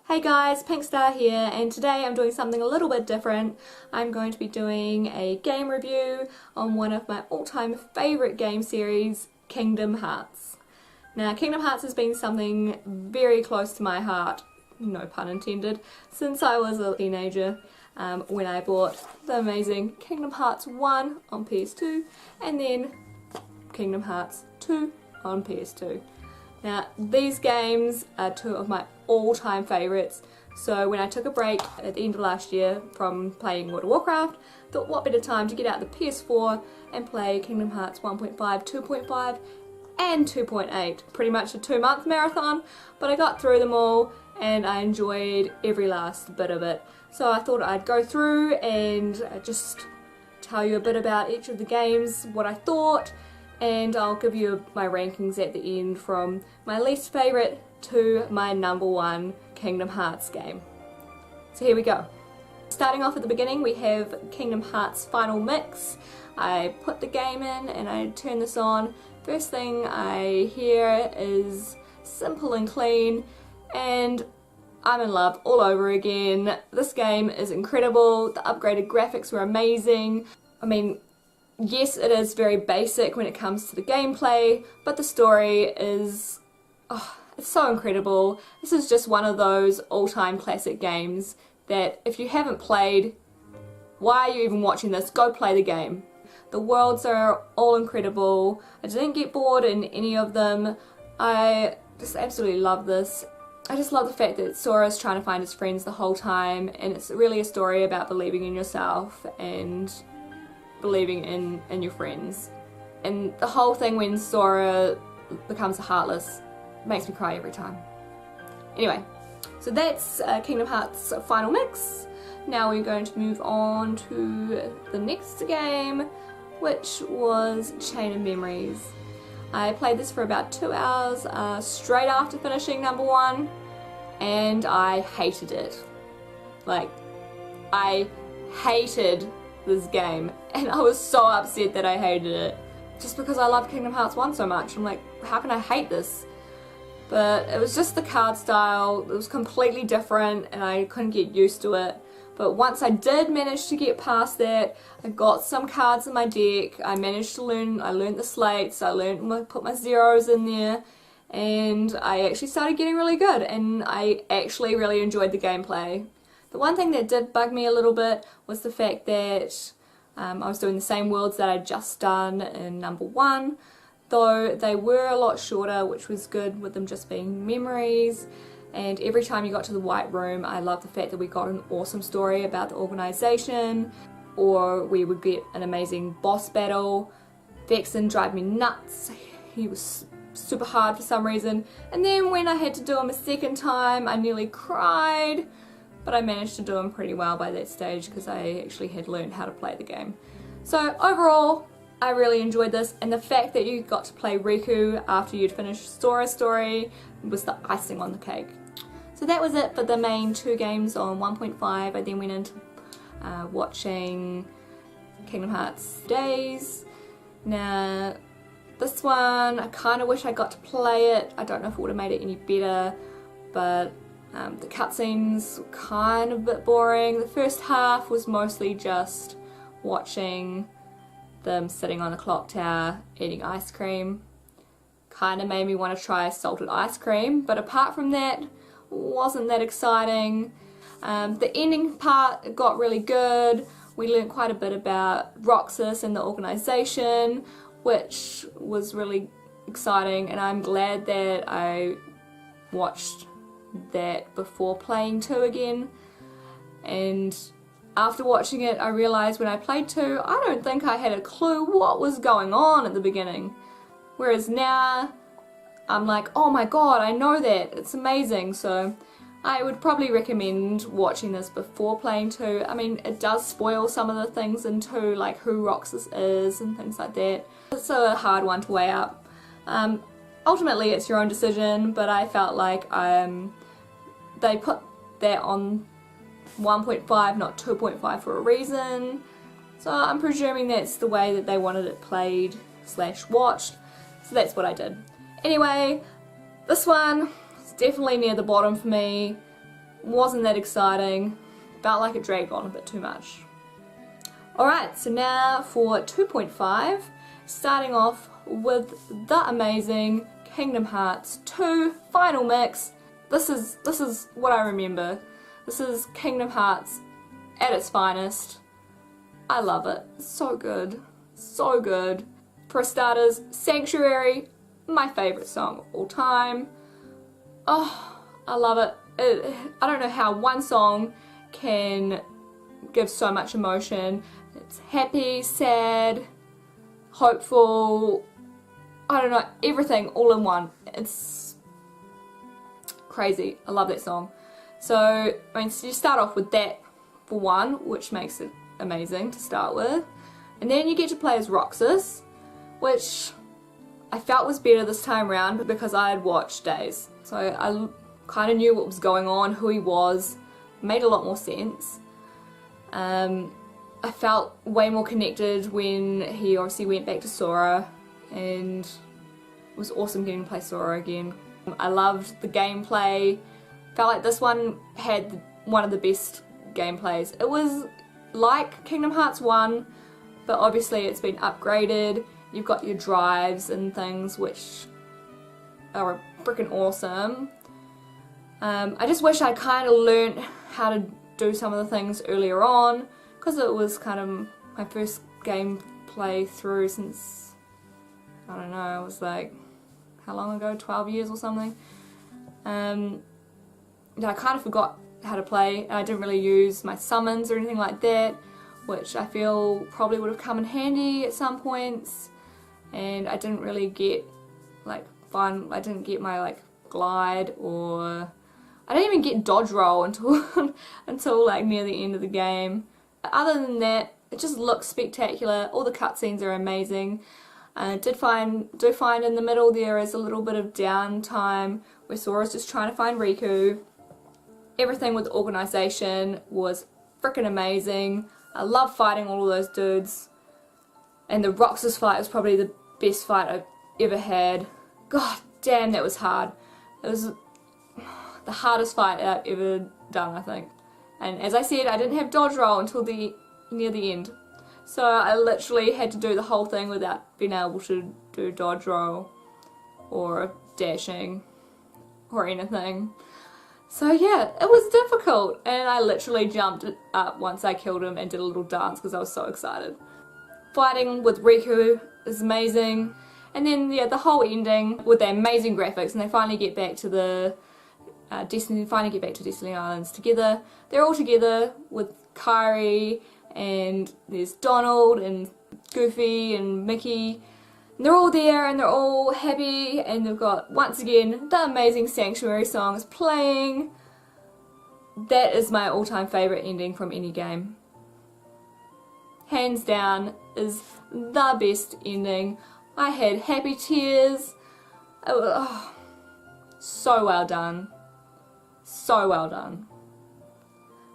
Hey guys, Pink Star here, and today I'm doing something a little bit different. I'm going to be doing a game review on one of my all-time favourite game series, Kingdom Hearts. Now, Kingdom Hearts has been something very close to my heart, no pun intended, since I was a teenager when I bought the amazing Kingdom Hearts 1 on PS2 and then Kingdom Hearts 2 on PS2. Now, these games are two of my all-time favourites, so when I took a break at the end of last year from playing World of Warcraft, thought what better time to get out the PS4 and play Kingdom Hearts 1.5, 2.5 and 2.8. Pretty much a 2-month marathon, but I got through them all and I enjoyed every last bit of it. So I thought I'd go through and just tell you a bit about each of the games, what I thought, and I'll give you my rankings at the end from my least favourite to my number one Kingdom Hearts game. So here we go. Starting off at the beginning, we have Kingdom Hearts Final Mix. I put the game in and I turn this on. First thing I hear is simple and clean, and I'm in love all over again. This game is incredible. The upgraded graphics were amazing. I mean, yes, it is very basic when it comes to the gameplay, but the story is, it's so incredible. This is just one of those all-time classic games that if you haven't played, why are you even watching this? Go play the game. The worlds are all incredible. I didn't get bored in any of them. I just absolutely love this. I just love the fact that Sora's trying to find his friends the whole time, and it's really a story about believing in yourself and believing in your friends. And the whole thing when Sora becomes Heartless makes me cry every time. Anyway, so that's Kingdom Hearts Final Mix. Now we're going to move on to the next game, which was Chain of Memories. I played this for about 2 hours straight after finishing number one, and I hated it. Like, I hated this game, and I was so upset that I hated it just because I loved Kingdom Hearts 1 so much. I'm like, how can I hate this? But it was just the card style. It was completely different and I couldn't get used to it. But once I did manage to get past that, I got some cards in my deck, I managed to learn, I learned the slates, I learned put my zeros in there, and I actually started getting really good, and I actually really enjoyed the gameplay. The one thing that did bug me a little bit was the fact that I was doing the same worlds that I'd just done in number one, though they were a lot shorter, which was good with them just being memories. And every time you got to the White Room, I loved the fact that we got an awesome story about the organisation, or we would get an amazing boss battle. Vexen drive me nuts. He was super hard for some reason. And then when I had to do him a second time, I nearly cried. But I managed to do him pretty well by that stage because I actually had learned how to play the game. So overall, I really enjoyed this, and the fact that you got to play Riku after you'd finished Sora's story was the icing on the cake. So that was it for the main two games on 1.5. I then went into watching Kingdom Hearts Days. Now, this one, I kind of wish I got to play it. I don't know if it would have made it any better, but the cutscenes were kind of a bit boring. The first half was mostly just watching them sitting on the clock tower eating ice cream. Kind of made me want to try salted ice cream, but apart from that, wasn't that exciting. The ending part got really good. We learned quite a bit about Roxas and the organisation, which was really exciting, and I'm glad that I watched that before playing 2 again. And after watching it, I realised when I played 2, I don't think I had a clue what was going on at the beginning. Whereas now, I'm like, oh my god, I know that, it's amazing. So I would probably recommend watching this before playing 2. I mean, it does spoil some of the things in 2, like who Roxas is and things like that. It's a hard one to weigh up. Ultimately, it's your own decision, but I felt like they put that on 1.5, not 2.5 for a reason. So I'm presuming that's the way that they wanted it played / watched. So that's what I did. Anyway, this one is definitely near the bottom for me. wasn't that exciting, felt like it dragged on a bit too much. Alright, so now for 2.5, starting off with the amazing Kingdom Hearts 2 Final Mix. This is what I remember. This is Kingdom Hearts at its finest. I love it. So good. So good. For starters, Sanctuary, my favourite song of all time. Oh, I love it. I don't know how one song can give so much emotion. It's happy, sad, hopeful, I don't know, everything all in one. It's crazy. I love that song. So, I mean, so you start off with that for one, which makes it amazing to start with. And then you get to play as Roxas, which I felt was better this time around because I had watched Days. So I kind of knew what was going on, who he was, made a lot more sense. I felt way more connected when he obviously went back to Sora, and it was awesome getting to play Sora again. I loved the gameplay. Felt like this one had one of the best gameplays. It was like Kingdom Hearts 1, but obviously it's been upgraded. You've got your drives and things which are freaking awesome. I just wish I kind of learnt how to do some of the things earlier on, because it was kind of my first gameplay through since, I don't know, it was like, how long ago, 12 years or something. I kind of forgot how to play, and I didn't really use my summons or anything like that, which I feel probably would have come in handy at some points. And I didn't really get like I didn't get my like glide, or I didn't even get dodge roll until until like near the end of the game. Other than that, it just looks spectacular. All the cutscenes are amazing. Do find in the middle there is a little bit of downtime where Sora's just trying to find Riku. Everything with the organisation was freaking amazing. I love fighting all of those dudes. And the Roxas fight was probably the best fight I've ever had. God damn, that was hard. It was the hardest fight I've ever done, I think. And as I said, I didn't have dodge roll until near the end. So I literally had to do the whole thing without being able to do dodge roll or dashing or anything. So yeah, it was difficult, and I literally jumped up once I killed him and did a little dance because I was so excited. Fighting with Riku is amazing, and then yeah, the whole ending with the amazing graphics, and they finally get back to the Destiny Islands together. They're all together with Kairi, and there's Donald and Goofy and Mickey. And they're all there and they're all happy, and they've got, once again, the amazing Sanctuary song is playing. That is my all-time favourite ending from any game. Hands down, is the best ending. I had happy tears. Oh, so well done. So well done.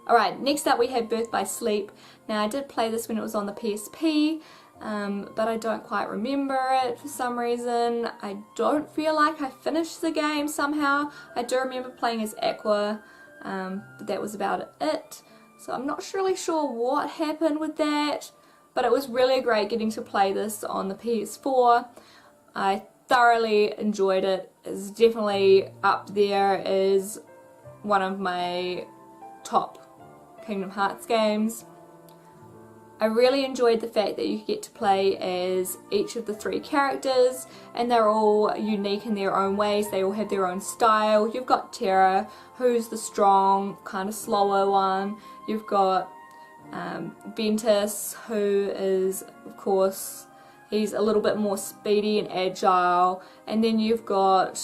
Alright, next up we have Birth by Sleep. Now I did play this when it was on the PSP, but I don't quite remember it for some reason. I don't feel like I finished the game somehow. I do remember playing as Aqua, but that was about it. So I'm not really sure what happened with that, but it was really great getting to play this on the PS4. I thoroughly enjoyed it. It's definitely up there as one of my top Kingdom Hearts games. I really enjoyed the fact that you get to play as each of the 3 characters, and they're all unique in their own ways. They all have their own style. You've got Terra, who's the strong, kind of slower one. You've got Ventus, who is, of course, he's a little bit more speedy and agile. And then you've got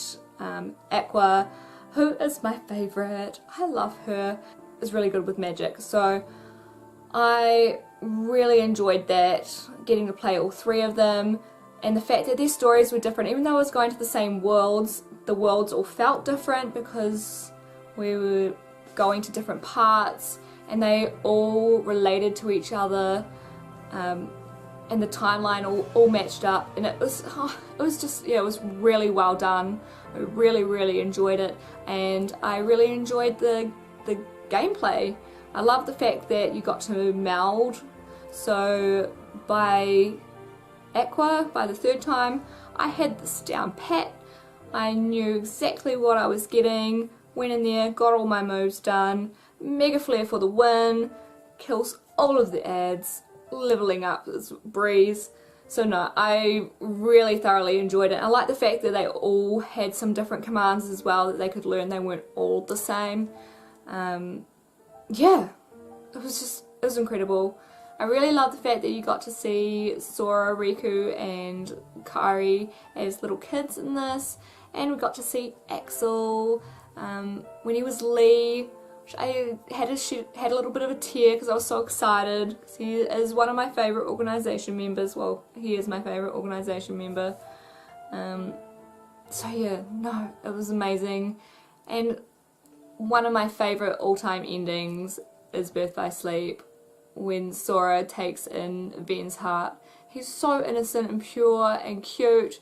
Aqua, who is my favourite. I love her. Is really good with magic. So I really enjoyed that, getting to play all 3 of them, and the fact that their stories were different. Even though I was going to the same worlds, the worlds all felt different because we were going to different parts, and they all related to each other, and the timeline all matched up, and it was just, yeah, it was really well done. I really enjoyed it, and I really enjoyed the the gameplay. I love the fact that you got to meld, so by the third time I had this down pat. I knew exactly what I was getting, went in there, got all my moves done, mega flare for the win, kills all of the ads, leveling up is breeze. So no, I really thoroughly enjoyed it. I like the fact that they all had some different commands as well that they could learn. They weren't all the same. Yeah, it was incredible. I really love the fact that you got to see Sora, Riku and Kairi as little kids in this, and we got to see Axel when he was Lee, which I had a little bit of a tear because I was so excited, because he is one of my favourite organisation members. Well, he is my favourite organisation member. So yeah, no, it was amazing. And one of my favourite all-time endings is Birth by Sleep, when Sora takes in Ven's heart. He's so innocent and pure and cute,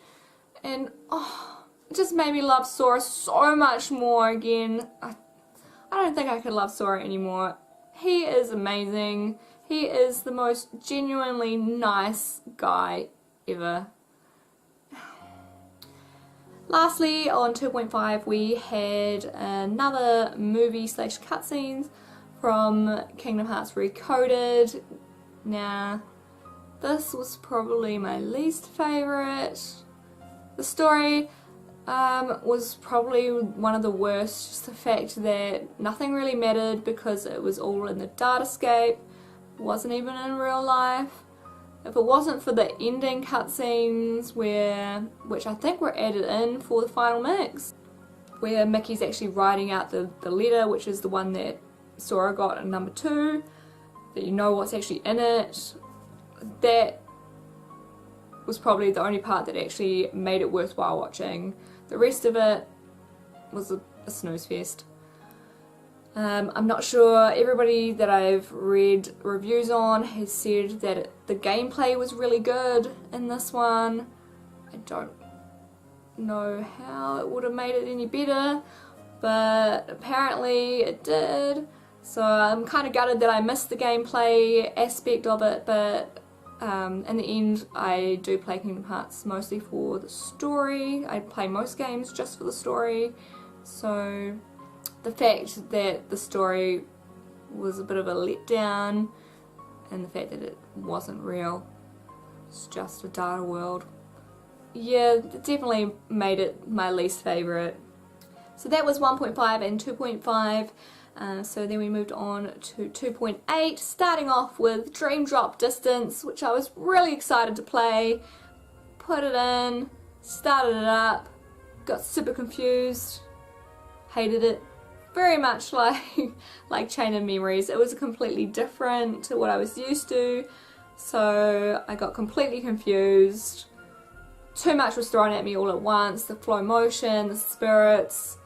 and oh, it just made me love Sora so much more again. I don't think I could love Sora anymore. He is amazing. He is the most genuinely nice guy ever. Lastly, on 2.5 we had another movie slash cutscenes from Kingdom Hearts Recoded. Now, this was probably my least favourite. The story was probably one of the worst, just the fact that nothing really mattered because it was all in the datascape, wasn't even in real life. If it wasn't for the ending cutscenes, which I think were added in for the final mix, where Mickey's actually writing out the letter, which is the one that Sora got in number 2, that you know what's actually in it, that was probably the only part that actually made it worthwhile watching. The rest of it was a snooze fest. I'm not sure, everybody that I've read reviews on has said that the gameplay was really good in this one. I don't know how it would have made it any better, but apparently it did. So I'm kind of gutted that I missed the gameplay aspect of it, but in the end I do play Kingdom Hearts mostly for the story. I play most games just for the story, so the fact that the story was a bit of a letdown, and the fact that it wasn't real, it's just a data world, yeah, it definitely made it my least favourite. So that was 1.5 and 2.5. So then we moved on to 2.8, starting off with Dream Drop Distance, which I was really excited to play. Put it in, started it up, got super confused, hated it. Very much like Chain of Memories. It was completely different to what I was used to, so I got completely confused. Too much was thrown at me all at once, the flow motion, the spirits,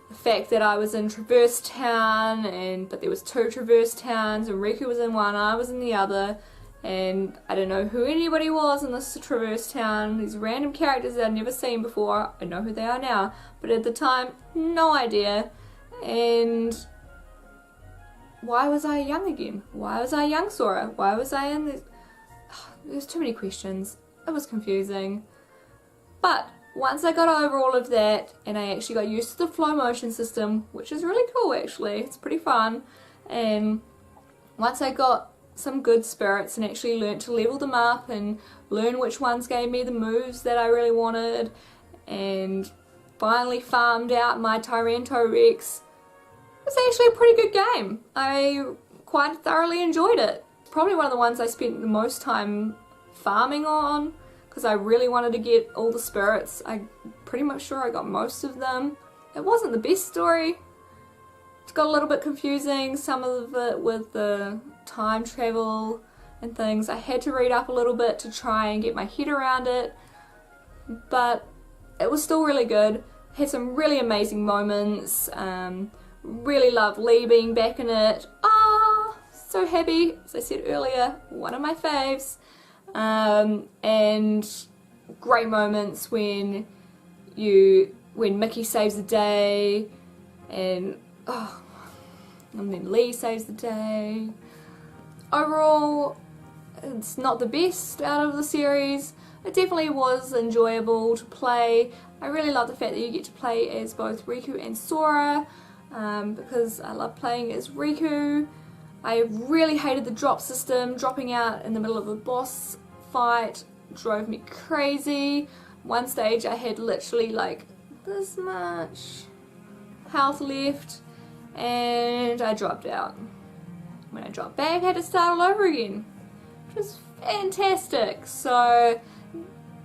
the fact that I was in Traverse Town, but there was 2 Traverse Towns, and Riku was in one, I was in the other, and I don't know who anybody was in this Traverse Town. These random characters that I'd never seen before. I know who they are now, but at the time, no idea. And why was I young again? Why was I young Sora? Why was I in this? There's too many questions. It was confusing. But once I got over all of that and I actually got used to the flow motion system, which is really cool actually, it's pretty fun, and once I got some good spirits and actually learnt to level them up and learn which ones gave me the moves that I really wanted, and finally farmed out my Tyranitar Rex, it was actually a pretty good game. I quite thoroughly enjoyed it. Probably one of the ones I spent the most time farming on, because I really wanted to get all the spirits. I'm pretty much sure I got most of them. It wasn't the best story. It got a little bit confusing, some of it with the time travel and things. I had to read up a little bit to try and get my head around it, but it was still really good. Had some really amazing moments. Really love Lee being back in it. Ah, so happy. As I said earlier, one of my faves. And great moments when Mickey saves the day, and oh, and then Lee saves the day. Overall, it's not the best out of the series. It definitely was enjoyable to play. I really love the fact that you get to play as both Riku and Sora, because I love playing as Riku. I really hated the drop system. Dropping out in the middle of a boss fight drove me crazy. One stage I had literally like this much health left and I dropped out. When I dropped back I had to start all over again, which was fantastic. So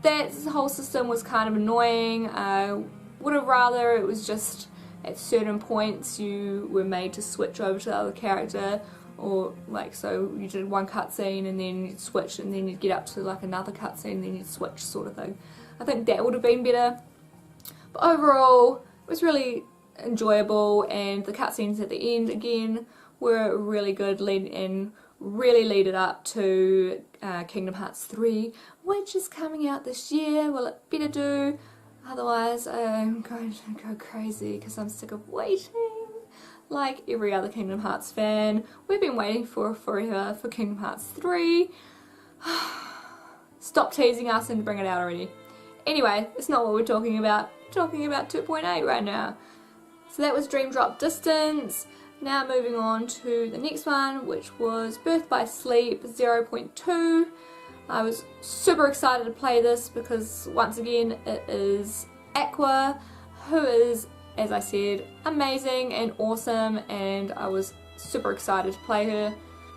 that whole system was kind of annoying. I would have rather it was just at certain points you were made to switch over to the other character, or like so you did one cutscene and then you'd switch and then you'd get up to like another cutscene and then you'd switch sort of thing. I think that would have been better. But overall it was really enjoyable, and the cutscenes at the end again were really good, really lead it up to Kingdom Hearts 3, which is coming out this year. Well, it better do, otherwise I'm going to go crazy because I'm sick of waiting. Like every other Kingdom Hearts fan, we've been waiting for forever for Kingdom Hearts 3. Stop teasing us and bring it out already. Anyway, it's not what we're talking about. We're talking about 2.8 right now. So that was Dream Drop Distance. Now moving on to the next one, which was Birth by Sleep 0.2. I was super excited to play this because once again it is Aqua, who is, as I said, amazing and awesome, and I was super excited to play her.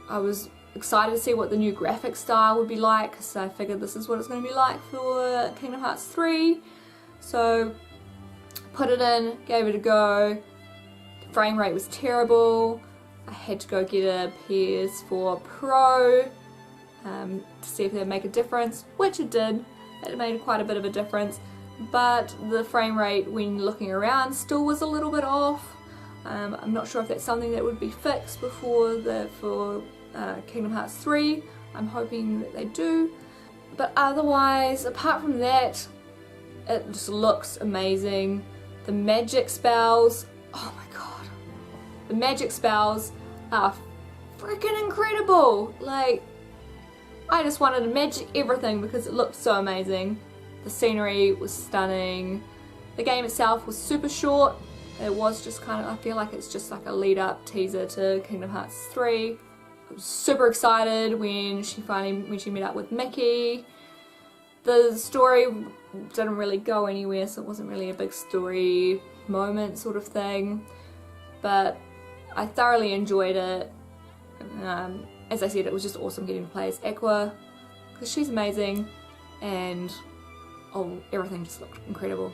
I was excited to see what the new graphic style would be like, because I figured this is what it's going to be like for Kingdom Hearts 3. So put it in, gave it a go. The frame rate was terrible. I had to go get a PS4 Pro to see if it would make a difference, which it did. It made quite a bit of a difference, but the frame rate when looking around still was a little bit off. I'm not sure if that's something that would be fixed for Kingdom Hearts 3. I'm hoping that they do. But otherwise, apart from that, it just looks amazing. The magic spells, oh my god. The magic spells are freaking incredible. Like, I just wanted to magic everything because it looked so amazing. The scenery was stunning. The game itself was super short. It was just kind of, I feel like it's just like a lead up teaser to Kingdom Hearts 3. I was super excited when she met up with Mickey. The story didn't really go anywhere, so it wasn't really a big story moment sort of thing. But I thoroughly enjoyed it. As I said, it was just awesome getting to play as Aqua because she's amazing, and everything just looked incredible.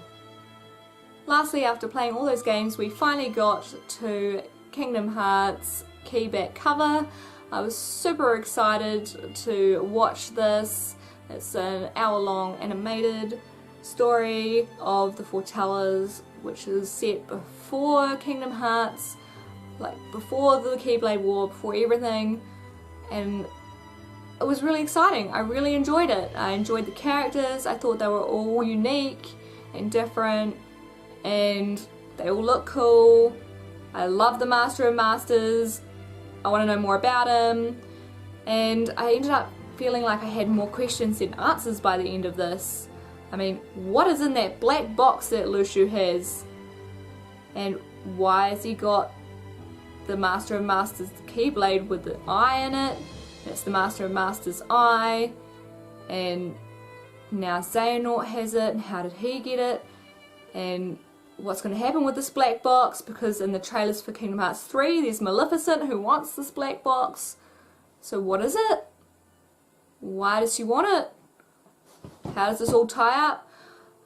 Lastly, after playing all those games, we finally got to Kingdom Hearts key back cover. I was super excited to watch this. It's an hour-long animated story of the Foretellers, which is set before Kingdom Hearts, like before the Keyblade War, before everything, and it was really exciting. I really enjoyed it. I enjoyed the characters. I thought they were all unique and different, and they all look cool. I love the Master of Masters. I want to know more about him, and I ended up feeling like I had more questions than answers by the end of this. I mean, what is in that black box that Lucio has? And why has he got the Master of Masters Keyblade with the eye in it? It's the Master of Masters eye, and now Xehanort has it, and how did he get it? And what's going to happen with this black box, because in the trailers for Kingdom Hearts 3 there's Maleficent who wants this black box. So what is it? Why does she want it? How does this all tie up?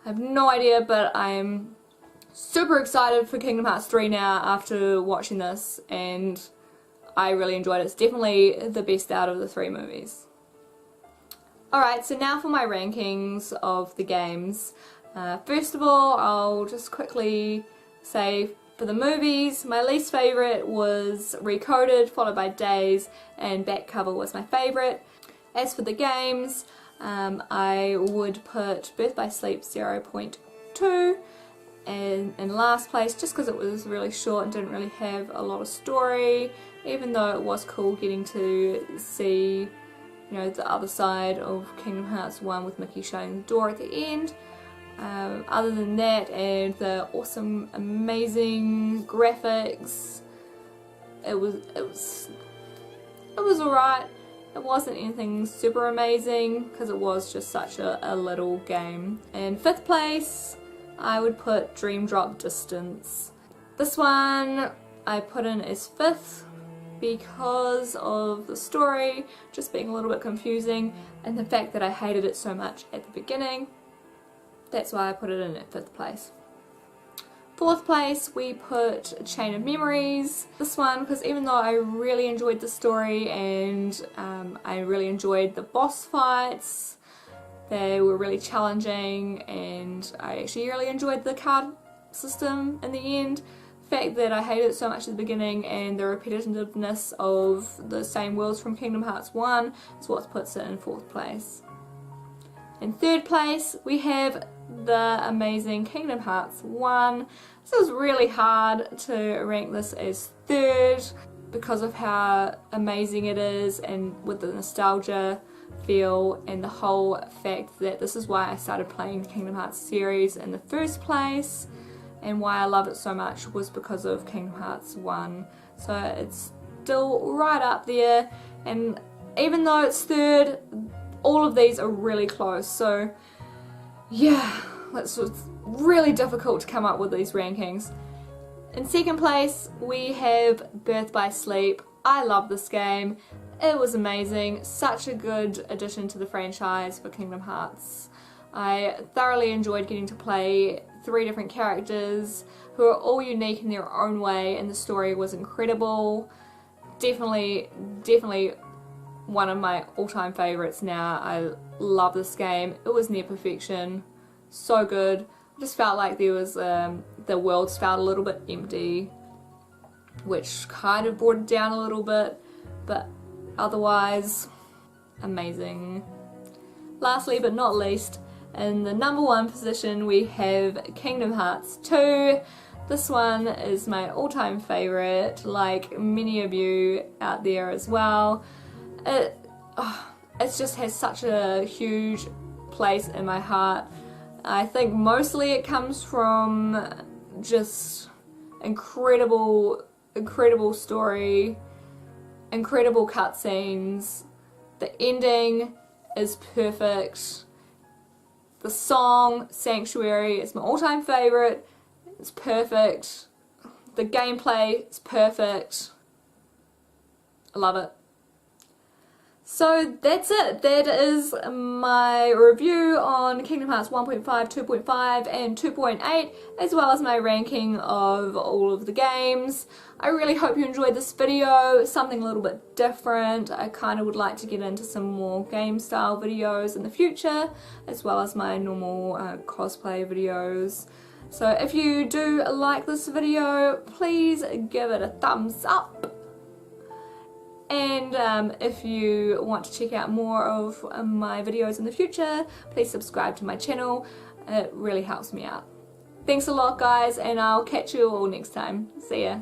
I have no idea, but I'm super excited for Kingdom Hearts 3 now after watching this, and I really enjoyed it. It's definitely the best out of the 3 movies. Alright, so now for my rankings of the games. First of all, I'll just quickly say for the movies, my least favourite was Recoded, followed by Days, and Back Cover was my favourite. As for the games, I would put Birth by Sleep 0.2, And in last place, just because it was really short and didn't really have a lot of story, even though it was cool getting to see, you know, the other side of Kingdom Hearts 1 with Mickey shutting the door at the end. Other than that, and the awesome, amazing graphics, it was alright. It wasn't anything super amazing because it was just such a little game. In 5th place, I would put Dream Drop Distance. This one I put in as 5th because of the story just being a little bit confusing and the fact that I hated it so much at the beginning. That's why I put it in at 5th place. 4th place, we put Chain of Memories. This one, because even though I really enjoyed the story and I really enjoyed the boss fights, they were really challenging, and I actually really enjoyed the card system in the end. The fact that I hated it so much at the beginning and the repetitiveness of the same worlds from Kingdom Hearts 1 is what puts it in 4th place. In 3rd place, we have the amazing Kingdom Hearts 1. This was really hard to rank this as 3rd because of how amazing it is, and with the nostalgia feel and the whole fact that this is why I started playing the Kingdom Hearts series in the first place, and why I love it so much was because of Kingdom Hearts 1. So it's still right up there, and even though it's 3rd, all of these are really close. So yeah, it's really difficult to come up with these rankings. In 2nd place, we have Birth by Sleep. I love this game. It was amazing. Such a good addition to the franchise for Kingdom Hearts. I thoroughly enjoyed getting to play 3 different characters who are all unique in their own way, and the story was incredible. Definitely one of my all-time favourites now. I love this game. It was near perfection. So good. I just felt like there was, the worlds felt a little bit empty, which kind of brought it down a little bit, but otherwise, amazing. Lastly but not least, in the number 1 position we have Kingdom Hearts 2. This one is my all-time favourite, like many of you out there as well. It just has such a huge place in my heart. I think mostly it comes from just incredible story, incredible cutscenes. The ending is perfect. The song Sanctuary is my all-time favourite. It's perfect. The gameplay is perfect. I love it. So that's it. That is my review on Kingdom Hearts 1.5, 2.5 and 2.8, as well as my ranking of all of the games. I really hope you enjoyed this video, something a little bit different. I kind of would like to get into some more game style videos in the future, as well as my normal cosplay videos. So if you do like this video, please give it a thumbs up. And if you want to check out more of my videos in the future, please subscribe to my channel. It really helps me out. Thanks a lot guys, and I'll catch you all next time. See ya.